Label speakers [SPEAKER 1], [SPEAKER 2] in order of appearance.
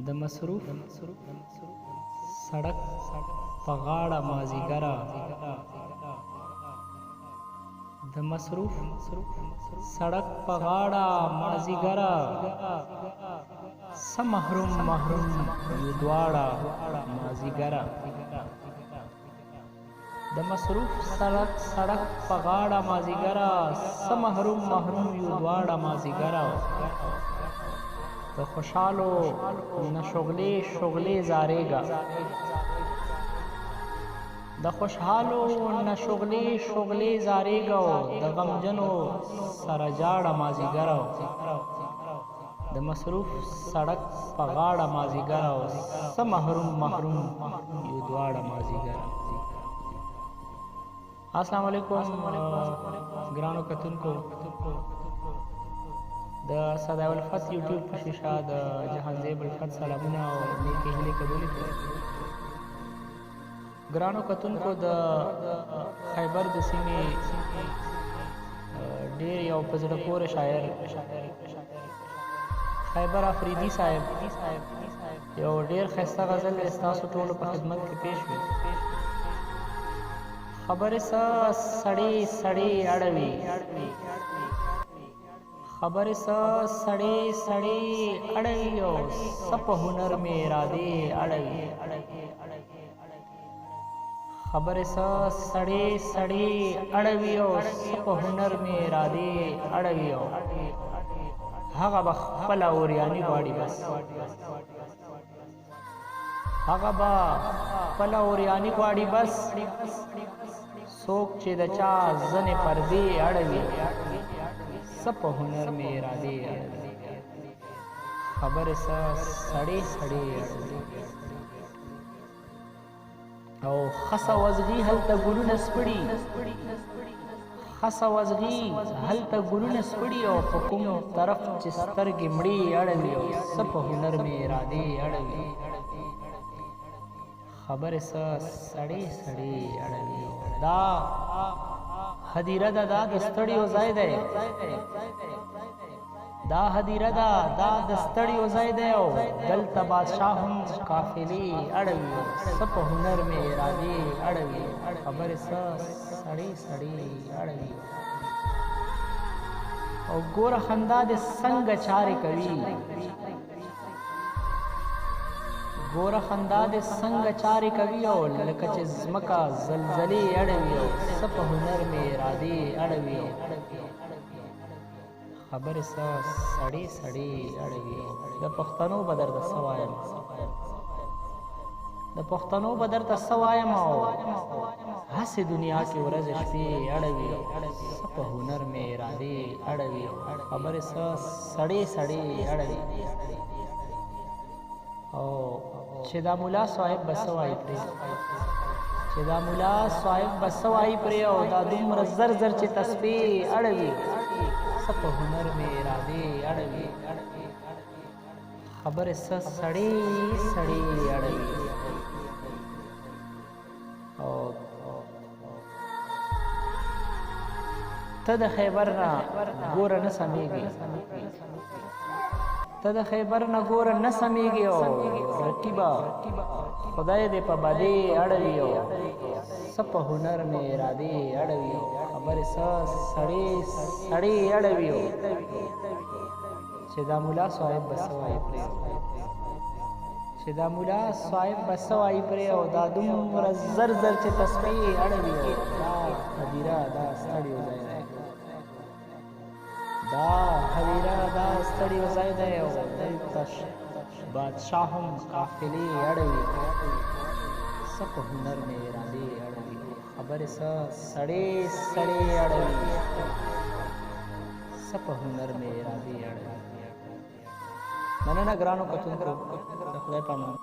[SPEAKER 1] د مصروف سړک په غاړه مازیګره د مصروف سړک په غاړه مازیګره سه محروم یو دواړه مازیګره د مصروف سړک په غاړه مازیګره سه محروم یو دواړه مازیګره د خوشحالو نه شغلې زارېږه د خوشحالو نه شغلې زارېږه د غمجنو سره جاړه مازیګره د مصروف سړک په غاړه مازیګره سه محروم یو دواړه مازیګره. السلام علیکم ګرانو کتونکو، د صدای الفت یوټیوب په شیشه د جهانزیب الفت سلامونه او نیکې هیلې قبولې کړئ. ګرانو کتونکو، د خیبر د سیمې ډېر یو په زړه پورې شاعر خیبر افریدي صاحب یو ډېر ښایسته غزل ستاسو ټولو په خدمت کې پیش وي. خبرې سړې اړوي، خبرې سړې اړوي او څه په هنر مې ارادې اړوي. خبرې سړې اړوي او څه په هنر مې ارادې اړوي او هغه به خپله اوریاني غواړي بس، هغه به خپله اوریاني غواړي بس، څوک چې د چا ځنې پردې اړوي څه په هنر مې ارادې اړوي. خبرې سړې اړوي او خسه وزغي هلته ګلونه سپړي، خسه وزغي هلته ګلونه سپړي او په کوم طرف چې سترګې مړې اړوي او څه په هنر مې ارادې اړوي. خبرې سړې اړوي. دا هدیره ده، دا د ستړیو ځای دی، دا هدیره ده، دا د ستړیو ځای دی او دلته بادشاه هم قافلې اړوي څه په هنر مې ارادې اړوي. خبرې سړې اړوي او ګوره خندا دې څنګه چارې کوي، ګوره خندا دې څنګه چارې کوي او لکه چې ځمکه زلزلې اړوي او څه په هنر مې ارادې اړوي. خبرې سړې اړوي. د پښتنو به درته څه وایم، د پښتنو به درته څه وایم او هسې دنیا کې ورځې شپې اړوي څه په هنر مې ارادې اړوي. خبرې سړې اړوي او چې دا ملا صاحب به څه وایي پرې، چې دا ملا صاحب به څه وایي پرې او دا دومره زر چې تسبیح اړوي څه په هنر مې ارادې اړوي. خبرې سړې اړوي او ته د خیبر نه ګوره نه سمېږي، ته د خیبر نه ګوره نه سمېږي او رقیبه خدای دې په بدې اړوي او څه په هنر مې ارادې اړوي. خبرې سړې اړوي چې دا ملا صاحب به څه وایي پرې، چې دا ملا صاحب به څه وایي پرې او دا دومره زر چې تسبیح اړوي او دا هدیره دا ستړیو ځای دی، دا هدیره دا ستړیو ځای دی او دلته بادشاه هم قافلې اړوي څه په هنر مې ارادې اړوي. خبرې سړې اړوي څه په هنر مې ارادې اړوي. مننه ګرانو کتونکو، د خدای پامان.